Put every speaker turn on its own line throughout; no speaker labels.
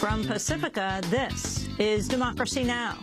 From Pacifica, this is Democracy Now!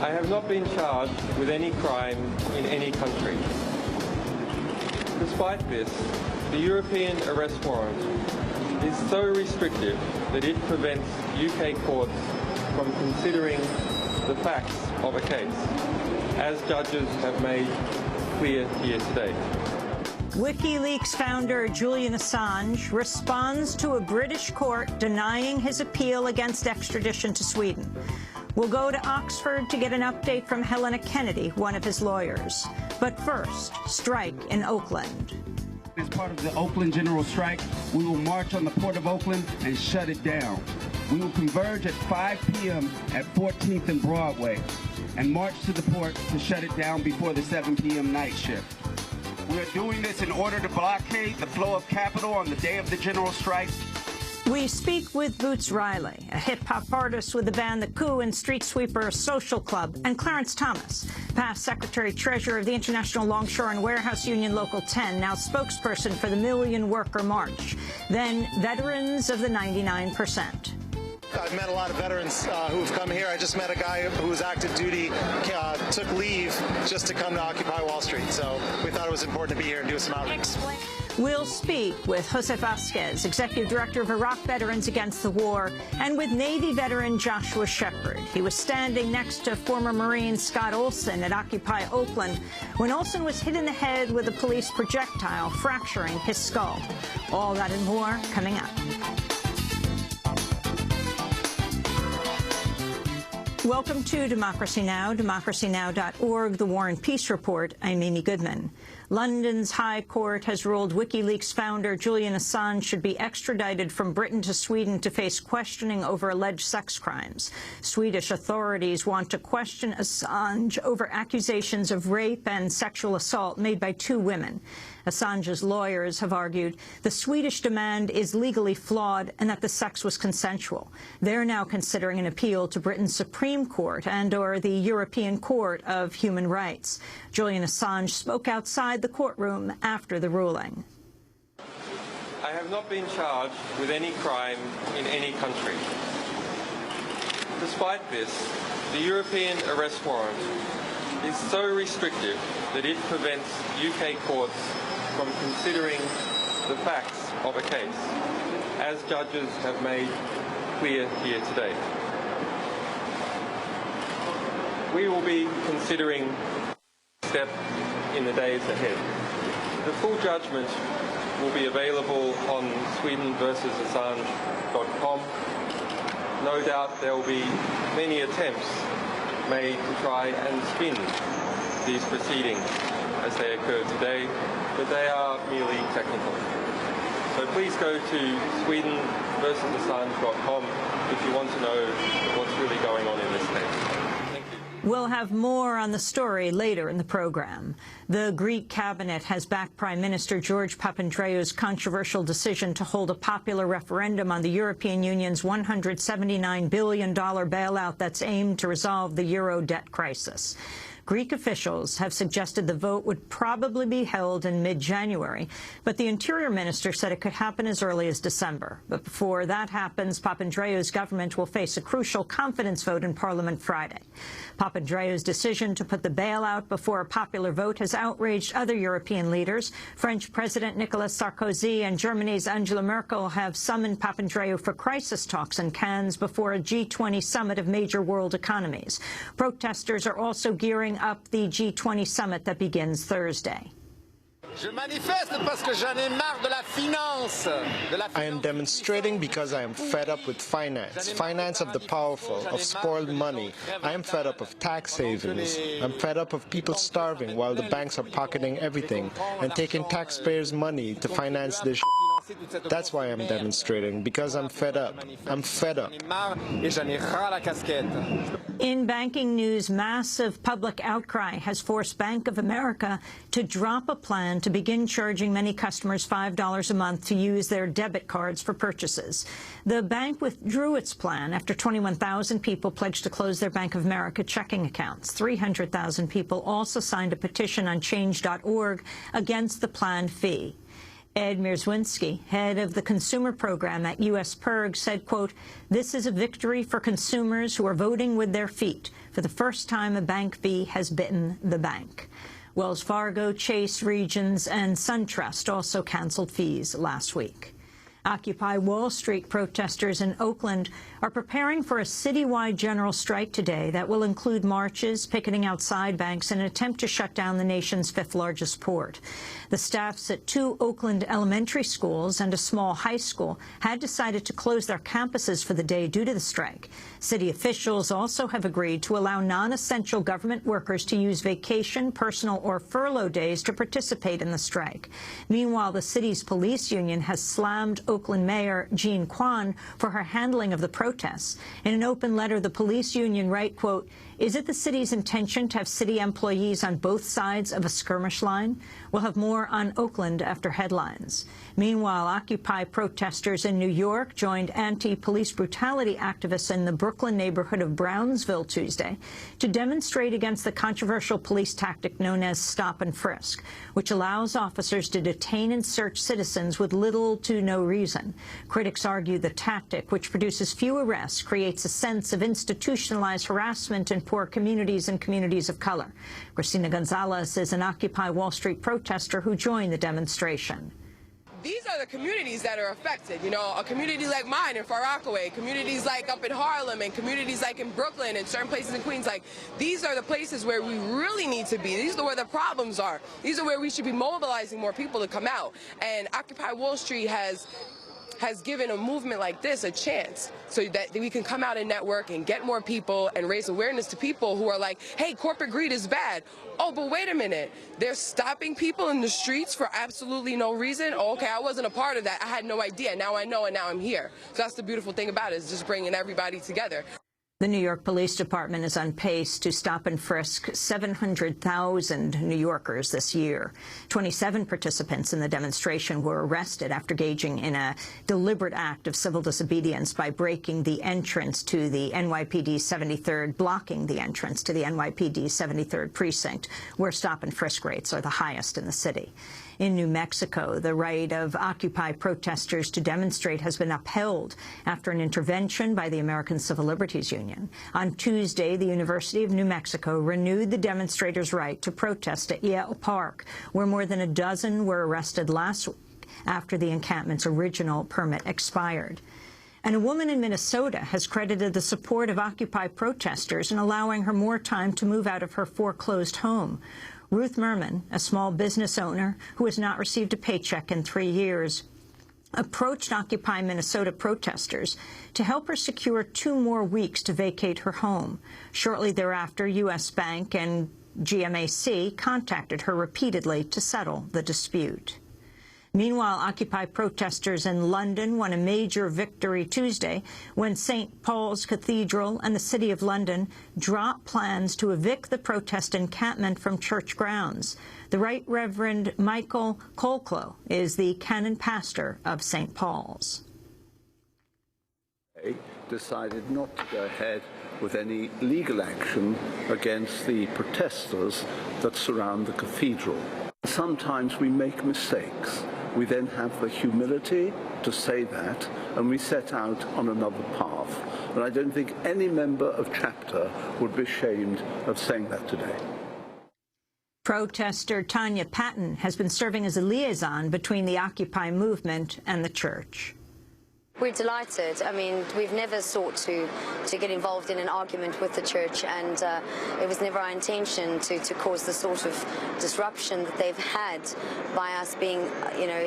I have not been charged with any crime in any country. Despite this, the European arrest warrant is so restrictive that it prevents UK courts from considering the facts of a case, as judges have made clear here today.
WikiLeaks founder Julian Assange responds to a British court denying his appeal against extradition to Sweden. We'll go to Oxford to get an update from Helena Kennedy, one of his lawyers. But first, strike in Oakland.
As part of the Oakland General Strike, we will march on the Port of Oakland and shut it down. We will converge at 5 p.m. at 14th and Broadway and march to the port to shut it down before the 7 p.m. night shift. We are doing this in order to blockade the flow of capital on the day of the General Strike.
We speak with Boots Riley, a hip-hop artist with the band The Coup and street sweeper Social Club, and Clarence Thomas, past Secretary-Treasurer of the International Longshore and Warehouse Union Local 10, now spokesperson for the Million Worker March, then veterans of the 99%.
I've met a lot of veterans who have come here. I just met a guy who was active duty, took leave just to come to Occupy Wall Street. So we thought it was important to be here and do some outreach.
We'll speak with Jose Vasquez, Executive Director of Iraq Veterans Against the War, and with Navy veteran Joshua Shepard. He was standing next to former Marine Scott Olson at Occupy Oakland when Olson was hit in the head with a police projectile, fracturing his skull. All that and more coming up. Welcome to Democracy Now!, democracynow.org, The War and Peace Report. I'm Amy Goodman. London's High Court has ruled WikiLeaks founder Julian Assange should be extradited from Britain to Sweden to face questioning over alleged sex crimes. Swedish authorities want to question Assange over accusations of rape and sexual assault made by 2 women. Assange's lawyers have argued the Swedish demand is legally flawed and that the sex was consensual. They're now considering an appeal to Britain's Supreme Court and/or the European Court of Human Rights. Julian Assange spoke outside the courtroom after the ruling.
I have not been charged with any crime in any country. Despite this, the European arrest warrant is so restrictive that it prevents UK courts from considering the facts of a case, as judges have made clear here today. We will be considering the step in the days ahead. The full judgment will be available on swedenversusassange.com. No doubt there will be many attempts made to try and spin these proceedings as they occur today, but they are merely technical. So please go to swedenversusassange.com if you want to know what's really going on in this case.
We'll have more on the story later in the program. The Greek cabinet has backed Prime Minister George Papandreou's controversial decision to hold a popular referendum on the European Union's $179 billion bailout that's aimed to resolve the euro debt crisis. Greek officials have suggested the vote would probably be held in mid-January, but the Interior Minister said it could happen as early as December. But before that happens, Papandreou's government will face a crucial confidence vote in Parliament Friday. Papandreou's decision to put the bailout before a popular vote has outraged other European leaders. French President Nicolas Sarkozy and Germany's Angela Merkel have summoned Papandreou for crisis talks in Cannes before a G20 summit of major world economies. Protesters are also gearing up the G20 summit that begins Thursday.
I am demonstrating because I am fed up with finance of the powerful, of spoiled money. I am fed up of tax havens. I'm fed up of people starving while the banks are pocketing everything and taking taxpayers' money to finance this. That's why I'm demonstrating, because I'm fed up. I'm fed up.
In banking news, massive public outcry has forced Bank of America to drop a plan to begin charging many customers $5 a month to use their debit cards for purchases. The bank withdrew its plan after 21,000 people pledged to close their Bank of America checking accounts. 300,000 people also signed a petition on Change.org against the planned fee. Ed Mierzwinski, head of the consumer program at U.S. PIRG, said, quote, "This is a victory for consumers who are voting with their feet. For the first time, a bank fee has bitten the bank." Wells Fargo, Chase, Regions, and SunTrust also canceled fees last week. Occupy Wall Street protesters in Oakland are preparing for a citywide general strike today that will include marches, picketing outside banks in an attempt to shut down the nation's fifth-largest port. The staffs at 2 Oakland elementary schools and a small high school had decided to close their campuses for the day due to the strike. City officials also have agreed to allow non-essential government workers to use vacation, personal, or furlough days to participate in the strike. Meanwhile, the city's police union has slammed Oakland Mayor Jean Quan for her handling of the protests. In an open letter, the police union write, quote, "Is it the city's intention to have city employees on both sides of a skirmish line?" We'll have more on Oakland after headlines. Meanwhile, Occupy protesters in New York joined anti-police brutality activists in the Brooklyn neighborhood of Brownsville Tuesday to demonstrate against the controversial police tactic known as stop and frisk, which allows officers to detain and search citizens with little to no reason. Critics argue the tactic, which produces few arrests, creates a sense of institutionalized harassment in poor communities and communities of color. Christina Gonzalez is an Occupy Wall Street protester who joined the demonstration.
These are the communities that are affected. You know, a community like mine in Far Rockaway, communities like up in Harlem, and communities like in Brooklyn and certain places in Queens. Like, these are the places where we really need to be. These are where the problems are. These are where we should be mobilizing more people to come out. And Occupy Wall Street has given a movement like this a chance so that we can come out and network and get more people and raise awareness to people who are like, hey, corporate greed is bad. Oh, but wait a minute. They're stopping people in the streets for absolutely no reason. Oh, okay, I wasn't a part of that. I had no idea. Now I know, and now I'm here. So that's the beautiful thing about it, is just bringing everybody together.
The New York Police Department is on pace to stop and frisk 700,000 New Yorkers this year. 27 participants in the demonstration were arrested after engaging in a deliberate act of civil disobedience by breaking the entrance to the NYPD 73rd, blocking the entrance to the NYPD 73rd precinct, where stop and frisk rates are the highest in the city. In New Mexico, the right of Occupy protesters to demonstrate has been upheld after an intervention by the American Civil Liberties Union. On Tuesday, the University of New Mexico renewed the demonstrators' right to protest at Yale Park, where more than a dozen were arrested last week after the encampment's original permit expired. And a woman in Minnesota has credited the support of Occupy protesters in allowing her more time to move out of her foreclosed home. Ruth Merman, a small business owner who has not received a paycheck in 3 years, approached Occupy Minnesota protesters to help her secure 2 more weeks to vacate her home. Shortly thereafter, U.S. Bank and GMAC contacted her repeatedly to settle the dispute. Meanwhile, Occupy protesters in London won a major victory Tuesday when St. Paul's Cathedral and the City of London dropped plans to evict the protest encampment from church grounds. The Right Reverend Michael Colclough is the canon pastor of St. Paul's.
Decided not to go ahead with any legal action against the protesters that surround the cathedral. Sometimes we make mistakes. We then have the humility to say that, and we set out on another path. And I don't think any member of chapter would be ashamed of saying that today.
Protester Tanya Patton has been serving as a liaison between the Occupy movement and the church.
We're delighted. I mean, we've never sought to get involved in an argument with the church, and it was never our intention to cause the sort of disruption that they've had by us being,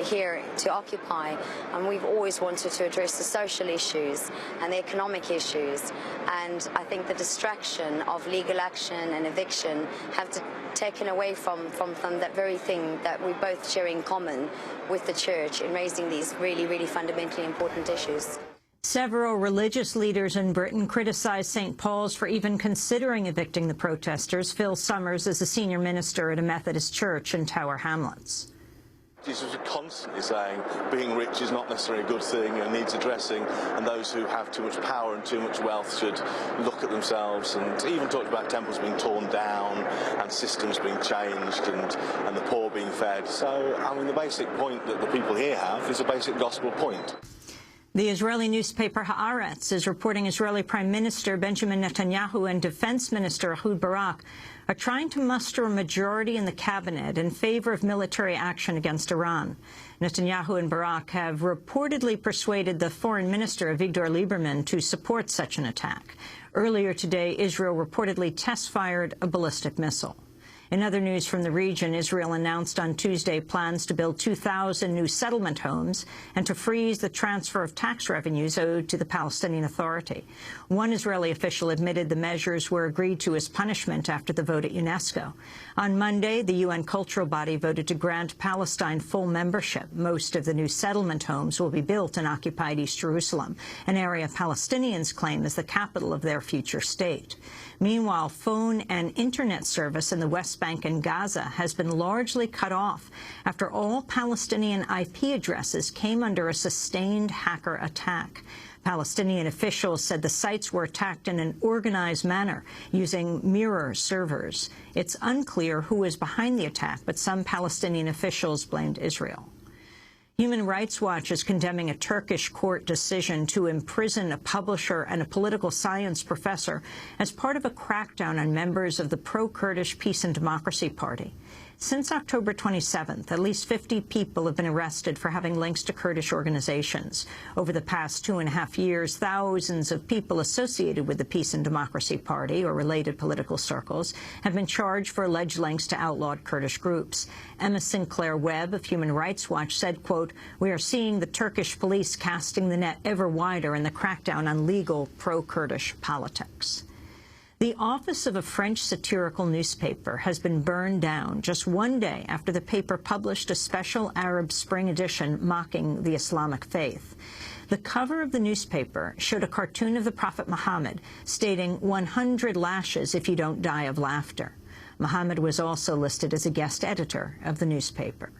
here to Occupy. And we've always wanted to address the social issues and the economic issues. And I think the distraction of legal action and eviction have taken away from that very thing that we both share in common with the church in raising these really, really fundamentally important issues.
Several religious leaders in Britain criticized St. Paul's for even considering evicting the protesters. Phil Summers is a senior minister at a Methodist church in Tower Hamlets.
Jesus was constantly saying being rich is not necessarily a good thing and needs addressing, and those who have too much power and too much wealth should look at themselves, and even talked about temples being torn down and systems being changed and the poor being fed. So, I mean, the basic point that the people here have is a basic gospel point.
The Israeli newspaper Haaretz is reporting Israeli Prime Minister Benjamin Netanyahu and Defense Minister Ehud Barak are trying to muster a majority in the cabinet in favor of military action against Iran. Netanyahu and Barak have reportedly persuaded the foreign minister, Avigdor Lieberman, to support such an attack. Earlier today, Israel reportedly test-fired a ballistic missile. In other news from the region, Israel announced on Tuesday plans to build 2,000 new settlement homes and to freeze the transfer of tax revenues owed to the Palestinian Authority. One Israeli official admitted the measures were agreed to as punishment after the vote at UNESCO. On Monday, the UN cultural body voted to grant Palestine full membership. Most of the new settlement homes will be built in occupied East Jerusalem, an area Palestinians claim is the capital of their future state. Meanwhile, phone and internet service in the West Bank and Gaza has been largely cut off after all Palestinian IP addresses came under a sustained hacker attack. Palestinian officials said the sites were attacked in an organized manner using mirror servers. It's unclear who is behind the attack, but some Palestinian officials blamed Israel. Human Rights Watch is condemning a Turkish court decision to imprison a publisher and a political science professor as part of a crackdown on members of the pro-Kurdish Peace and Democracy Party. Since October 27th, at least 50 people have been arrested for having links to Kurdish organizations. Over the past 2.5 years, thousands of people associated with the Peace and Democracy Party or related political circles have been charged for alleged links to outlawed Kurdish groups. Emma Sinclair Webb of Human Rights Watch said, quote, "We are seeing the Turkish police casting the net ever wider in the crackdown on legal pro-Kurdish politics." The office of a French satirical newspaper has been burned down just one day after the paper published a special Arab Spring edition mocking the Islamic faith. The cover of the newspaper showed a cartoon of the Prophet Muhammad stating 100 lashes if you don't die of laughter. Muhammad was also listed as a guest editor of the newspaper.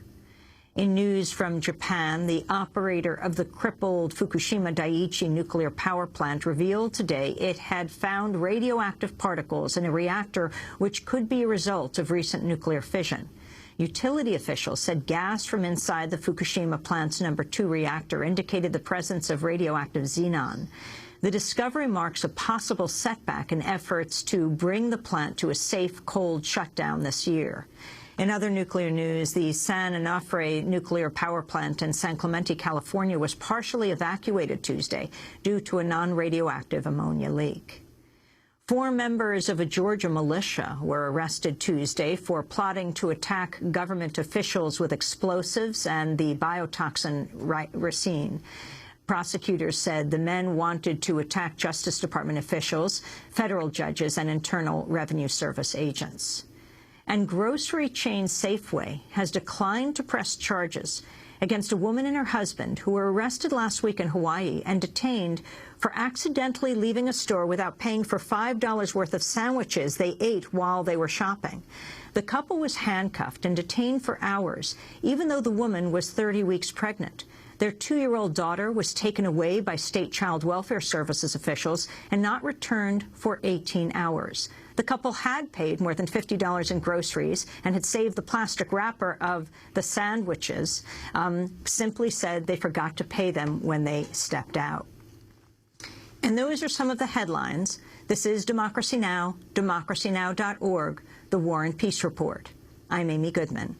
In news from Japan, the operator of the crippled Fukushima Daiichi nuclear power plant revealed today it had found radioactive particles in a reactor which could be a result of recent nuclear fission. Utility officials said gas from inside the Fukushima plant's No. 2 reactor indicated the presence of radioactive xenon. The discovery marks a possible setback in efforts to bring the plant to a safe, cold shutdown this year. In other nuclear news, the San Onofre nuclear power plant in San Clemente, California, was partially evacuated Tuesday due to a non-radioactive ammonia leak. 4 members of a Georgia militia were arrested Tuesday for plotting to attack government officials with explosives and the biotoxin ricin. Prosecutors said the men wanted to attack Justice Department officials, federal judges, and Internal Revenue Service agents. And grocery chain Safeway has declined to press charges against a woman and her husband who were arrested last week in Hawaii and detained for accidentally leaving a store without paying for $5 worth of sandwiches they ate while they were shopping. The couple was handcuffed and detained for hours, even though the woman was 30 weeks pregnant. Their 2-year-old daughter was taken away by state child welfare services officials and not returned for 18 hours. The couple had paid more than $50 in groceries and had saved the plastic wrapper of the sandwiches, simply said they forgot to pay them when they stepped out. And those are some of the headlines. This is Democracy Now!, democracynow.org, The War and Peace Report. I'm Amy Goodman.